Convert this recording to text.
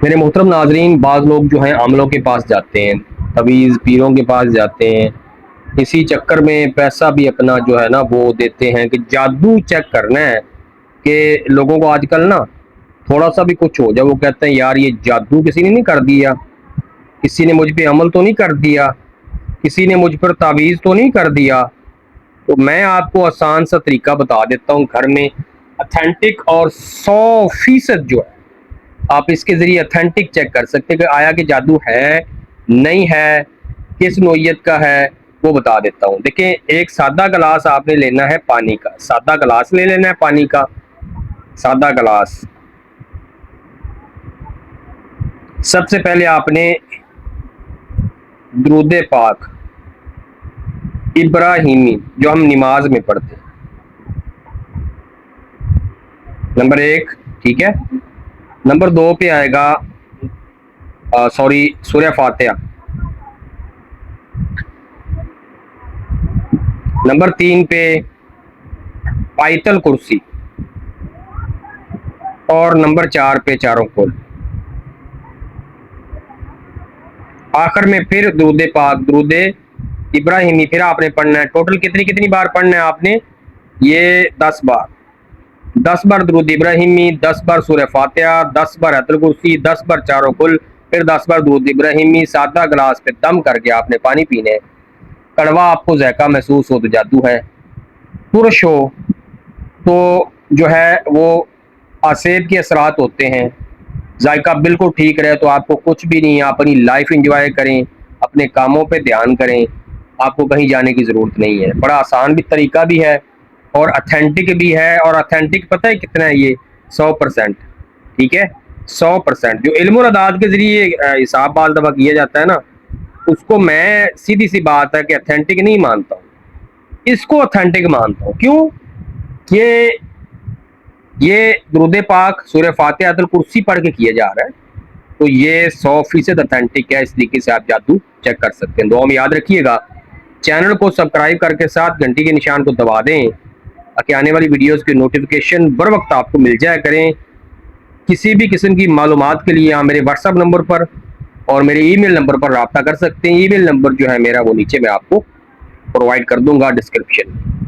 میرے محترم ناظرین، بعض لوگ جو ہیں عاملوں کے پاس جاتے ہیں، تویز پیروں کے پاس جاتے ہیں، اسی چکر میں پیسہ بھی اپنا جو ہے نا وہ دیتے ہیں کہ جادو چیک کرنا ہے کہ لوگوں کو آج کل نا تھوڑا سا بھی کچھ ہو جائے وہ کہتے ہیں یار یہ جادو کسی نے نہیں کر دیا، کسی نے مجھ پہ عمل تو نہیں کر دیا، کسی نے مجھ پر تعویذ تو نہیں کر دیا۔ تو میں آپ کو آسان سا طریقہ بتا دیتا ہوں گھر میں اتھینٹک اور 100% جو ہے آپ اس کے ذریعے اتھینٹک چیک کر سکتے کہ آیا کہ جادو ہے نہیں ہے، کس نوعیت کا ہے، وہ بتا دیتا ہوں۔ دیکھیں، ایک سادہ گلاس آپ نے لینا ہے پانی کا، سادہ گلاس لے لینا ہے پانی کا، سادہ گلاس۔ سب سے پہلے آپ نے درود پاک ابراہیمی جو ہم نماز میں پڑھتے ہیں، نمبر 1، ٹھیک ہے۔ نمبر 2 پہ آئے گا سورہ فاتحہ۔ نمبر 3 پہ آیت الکرسی، اور نمبر 4 پہ چاروں کل۔ آخر میں پھر درود پاک، درود ابراہیمی پھر آپ نے پڑھنا ہے۔ ٹوٹل کتنی بار پڑھنا ہے آپ نے؟ یہ 10 بار، 10 بار درود ابراہیمی، 10 بار سورہ فاتحہ، 10 بار آیت الکرسی، 10 بار چاروں کل، پھر 10 بار درود ابراہیمی۔ سادہ گلاس پہ دم کر کے آپ نے پانی پینے۔ کڑوا آپ کو ذائقہ محسوس ہو تو جادو ہے، ترش ہو تو جو ہے وہ آسیب کے اثرات ہوتے ہیں، ذائقہ بالکل ٹھیک رہے تو آپ کو کچھ بھی نہیں، آپ اپنی لائف انجوائے کریں، اپنے کاموں پہ دھیان کریں، آپ کو کہیں جانے کی ضرورت نہیں ہے۔ بڑا آسان بھی طریقہ بھی ہے اور اتھینٹک بھی ہے، اور اتھینٹک پتہ ہے کتنا ہے؟ یہ 100%، ٹھیک ہے، 100%۔ جو علم اور اعداد کے ذریعے حساب بعض دفعہ کیا جاتا ہے نا، اس کو میں سیدھی سی بات ہے کہ اتھینٹک نہیں مانتا ہوں، اس کو اتھینٹک مانتا ہوں۔ کیوں؟ کہ یہ درود پاک، سورہ فاتحہ، آیت الکرسی پڑھ کے کیا جا رہا ہے، تو یہ 100% اتھینٹک ہے۔ اس طریقے سے آپ جادو چیک کر سکتے ہیں۔ دعا میں یاد رکھیے گا، چینل کو سبسکرائب کر کے ساتھ گھنٹی کے نشان کو دبا دیں تاکہ آنے والی ویڈیوز کی نوٹیفیکیشن بر وقت آپ کو مل جایا کریں۔ کسی بھی قسم کی معلومات کے لیے آپ میرے واٹس ایپ نمبر پر اور میرے ای میل نمبر پر رابطہ کر سکتے ہیں۔ ای میل نمبر جو ہے میرا وہ نیچے میں آپ کو پرووائڈ کر دوں گا ڈسکرپشن میں۔